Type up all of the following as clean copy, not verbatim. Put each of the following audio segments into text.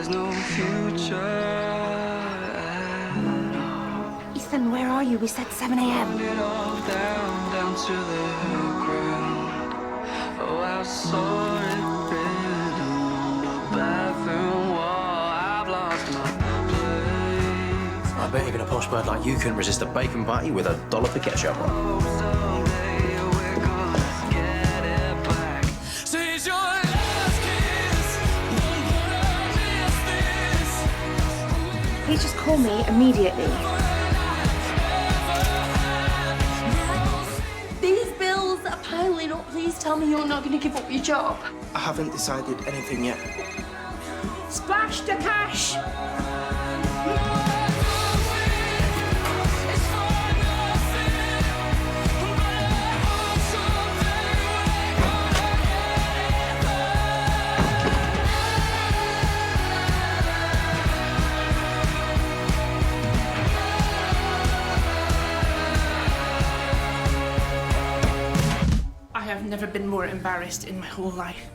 there's no future. Ethan, where are you? We said 7 a.m. It all down to the ground. Oh, I saw it written on the bathroom wall. I've lost my place. I bet even a posh bird like you couldn't resist a bacon butty with a dollop of ketchup on. Oh, someday we're gonna get it back. Seize your last kiss. Please just call me immediately. These bills are piling up. Please tell me you're not going to give up your job. I haven't decided anything yet. Splash the cash! I have never been more embarrassed in my whole life.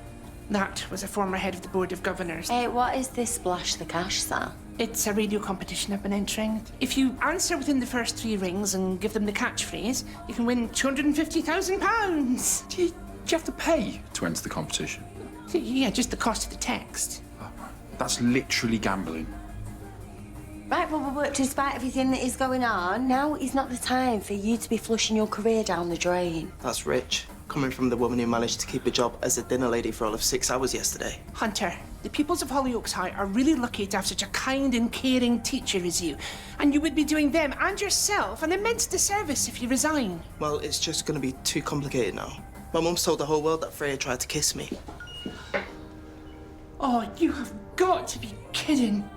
That was a former head of the Board of Governors. Hey, what is this splash the cash, Sal? It's a radio competition I've been entering. If you answer within the first 3 rings and give them the catchphrase, you can win £250,000. Do you have to pay to enter the competition? Yeah, just the cost of the text. That's literally gambling. Right, but despite everything that is going on, now is not the time for you to be flushing your career down the drain. That's rich. Coming from the woman who managed to keep a job as a dinner lady for all of 6 hours yesterday. Hunter, the pupils of Hollyoaks High are really lucky to have such a kind and caring teacher as you. And you would be doing them and yourself an immense disservice if you resign. Well, it's just going to be too complicated now. My mum's told the whole world that Freya tried to kiss me. Oh, you have got to be kidding.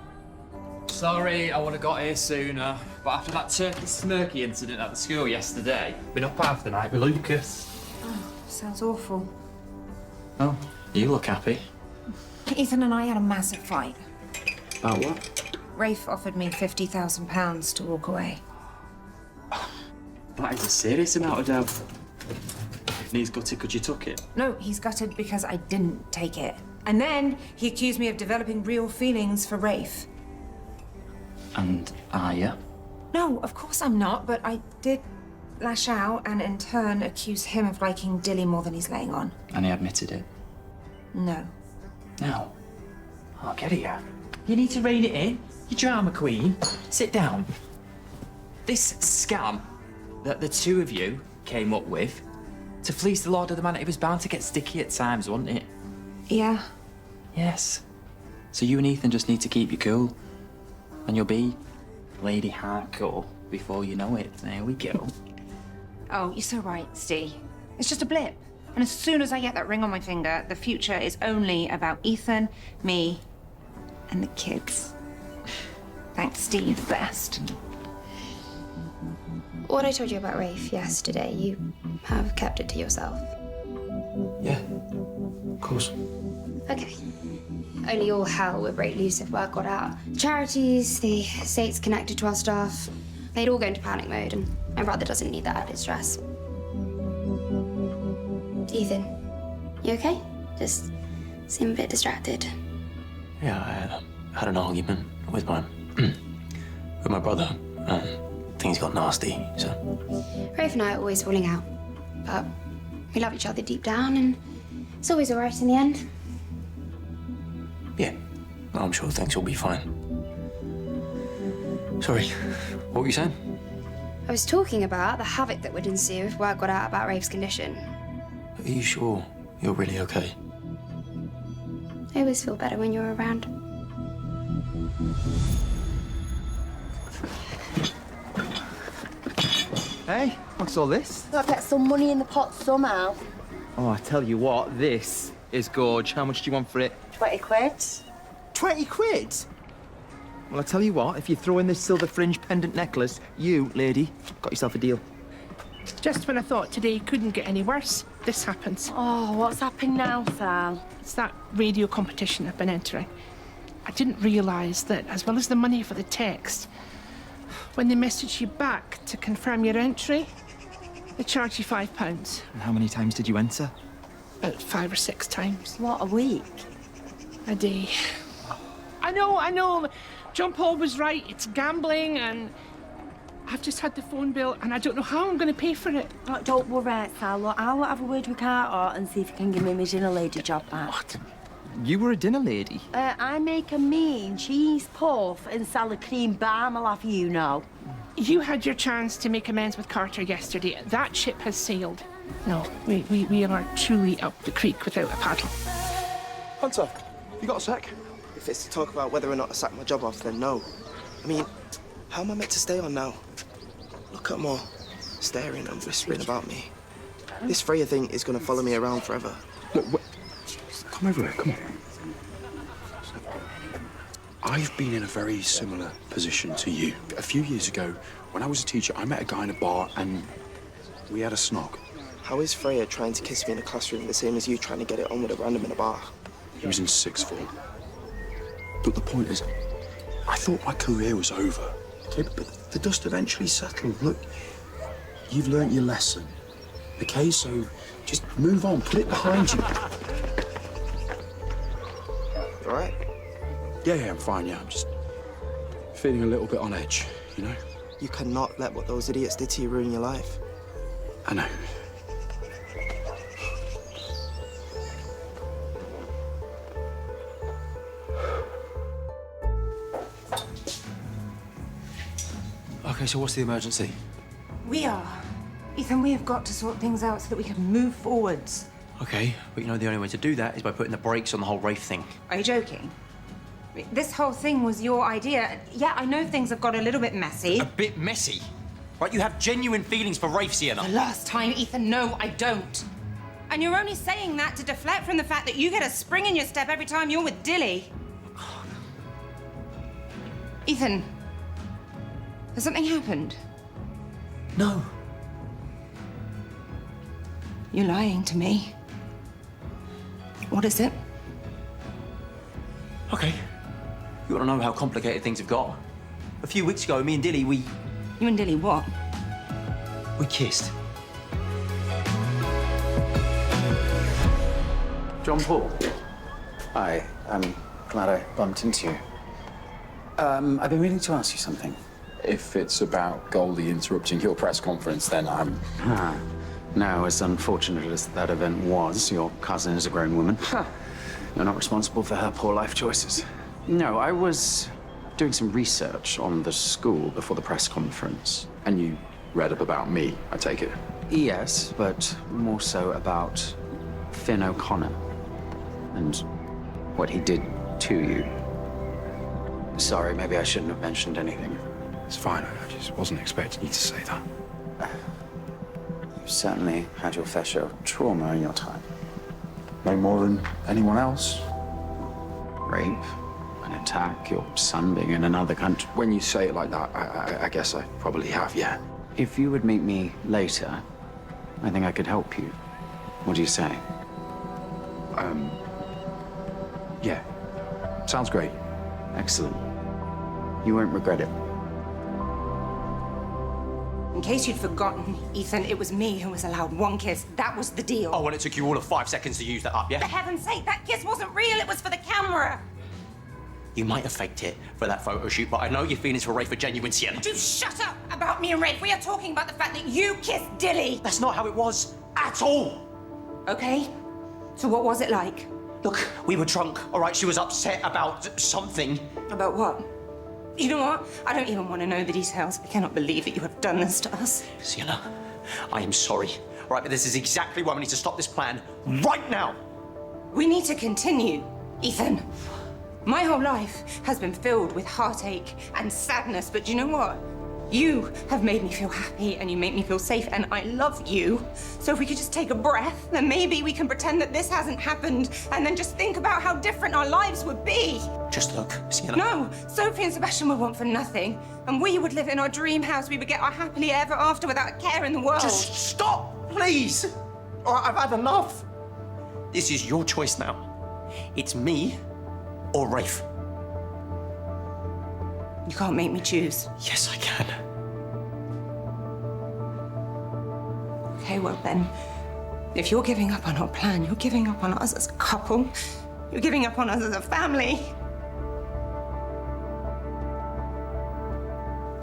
Sorry, I would have got here sooner. But after that turkey smirky incident at the school yesterday, been up half the night with Lucas. Sounds awful. Oh, you look happy. Ethan and I had a massive fight. About what? Rafe offered me £50,000 to walk away. That is a serious amount of dough. If he's gutted, could you took it? No, he's gutted because I didn't take it. And then he accused me of developing real feelings for Rafe. And are you? No, of course I'm not, but I did lash out and in turn accuse him of liking Dilly more than he's laying on. And he admitted it? No. No. I'll get it, yeah. You need to rein it in. You drama queen. Sit down. This scam that the two of you came up with to fleece the Lord of the Manor, it was bound to get sticky at times, wasn't it? Yeah. Yes. So you and Ethan just need to keep you cool. And you'll be Lady Hardcore before you know it. There we go. Oh, you're so right, Steve. It's just a blip. And as soon as I get that ring on my finger, the future is only about Ethan, me, and the kids. Thanks, Steve, the best. What I told you about Rafe yesterday, you have kept it to yourself. Yeah, of course. Okay. Only all hell would break loose if word got out. Charities, the estates connected to our staff, they'd all go into panic mode, and my brother doesn't need that added stress. Ethan, you okay? Just seem a bit distracted. Yeah, I had an argument with my brother. Things got nasty, so. Rafe and I are always falling out, but we love each other deep down, and it's always all right in the end. Yeah, I'm sure things will be fine. Sorry, what were you saying? I was talking about the havoc that would ensue if word got out about Rafe's condition. Are you sure you're really okay? I always feel better when you're around. Hey, what's all this? Gotta get some money in the pot somehow. Oh, I tell you what, this is gorge. How much do you want for it? 20 quid. 20 quid? Well, I tell you what, if you throw in this silver fringe pendant necklace, you, lady, got yourself a deal. Just when I thought today couldn't get any worse, this happens. Oh, what's happening now, Sal? It's that radio competition I've been entering. I didn't realise that, as well as the money for the text, when they message you back to confirm your entry, they charge you £5. And how many times did you enter? About 5 or 6 times. What, a week? A day. I know. John Paul was right. It's gambling, and I've just had the phone bill, and I don't know how I'm going to pay for it. Oh, don't worry, Sal. Look, I'll have a word with Carter and see if he can give me my dinner lady job back. What? You were a dinner lady? I make a mean cheese puff and salad cream balm, I'll have you know. You had your chance to make amends with Carter yesterday. That ship has sailed. No, we are truly up the creek without a paddle. Hunter, you got a sec? If it's to talk about whether or not I sack my job off, then no. I mean, how am I meant to stay on now? Look at them all, staring and whispering about me. This Freya thing is going to follow me around forever. Look, come over here, come on. I've been in a very similar position to you. A few years ago, when I was a teacher, I met a guy in a bar and we had a snog. How is Freya trying to kiss me in a classroom the same as you trying to get it on with a random in a bar? He was in sixth form. But the point is, I thought my career was over. Okay, but the dust eventually settled. Look, you've learnt your lesson. Okay, so just move on, put it behind you. You all right? Yeah, I'm fine, yeah. I'm just feeling a little bit on edge, you know? You cannot let what those idiots did to you ruin your life. I know. Okay, so what's the emergency? We are. Ethan, we have got to sort things out so that we can move forwards. Okay, but you know the only way to do that is by putting the brakes on the whole Rafe thing. Are you joking? This whole thing was your idea. Yeah, I know things have got a little bit messy. A bit messy? Right, you have genuine feelings for Rafe, Sienna. The last time, Ethan, no, I don't. And you're only saying that to deflect from the fact that you get a spring in your step every time you're with Dilly. Ethan, has something happened? No. You're lying to me. What is it? Okay. You want to know how complicated things have got? A few weeks ago, me and Dilly, we You and Dilly what? kissed. John Paul. Hi, I'm glad I bumped into you. I've been meaning to ask you something. If it's about Goldie interrupting your press conference, then I'm... No, as unfortunate as that event was, your cousin is a grown woman. You're not responsible for her poor life choices. No, I was doing some research on the school before the press conference. And you read up about me, I take it? Yes, but more so about Finn O'Connor and what he did to you. Sorry, maybe I shouldn't have mentioned anything. It's fine, I just wasn't expecting you to say that. You've certainly had your fair share of trauma in your time. No more than anyone else. Rape, an attack, your son being in another country. When you say it like that, I guess I probably have, yeah. If you would meet me later, I think I could help you. What do you say? Yeah. Sounds great. Excellent. You won't regret it. In case you'd forgotten, Ethan, it was me who was allowed one kiss. That was the deal. Oh, and it took you all of 5 seconds to use that up, For yeah? heaven's sake, that kiss wasn't real. It was for the camera. You might have faked it for that photo shoot, but I know your feelings for Rafe are genuine, Sienna. Do shut up about me and Rafe. We are talking about the fact that you kissed Dilly. That's not how it was at all. Okay, so what was it like? Look, we were drunk, all right? She was upset about something. About what? You know what? I don't even want to know the details. I cannot believe that you have done this to us. Sienna, I am sorry. All right, but this is exactly why we need to stop this plan right now. We need to continue, Ethan. My whole life has been filled with heartache and sadness, but do you know what? You have made me feel happy and you make me feel safe, and I love you. So if we could just take a breath, then maybe we can pretend that this hasn't happened and then just think about how different our lives would be. Just look, Sienna. No, Sophie and Sebastian would want for nothing, and we would live in our dream house. We would get our happily ever after without a care in the world. Just stop, please. All right, I've had enough. This is your choice now. It's me or Rafe. You can't make me choose. Yes, I can. Okay, well then, if you're giving up on our plan, you're giving up on us as a couple, you're giving up on us as a family.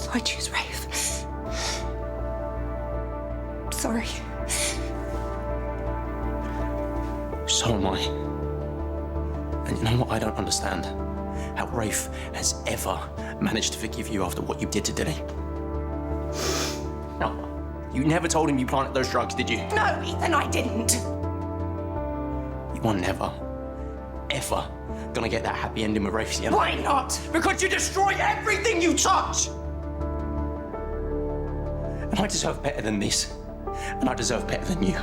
So I choose Rafe. Sorry. So am I. And you know what I don't understand? How Rafe has ever managed to forgive you after what you did to Dilly. No, you never told him you planted those drugs, did you? No, Ethan, I didn't. You are never, ever gonna get that happy ending with Rafe, Sienna. Why not? Because you destroy everything you touch! And I deserve better than this. And I deserve better than you.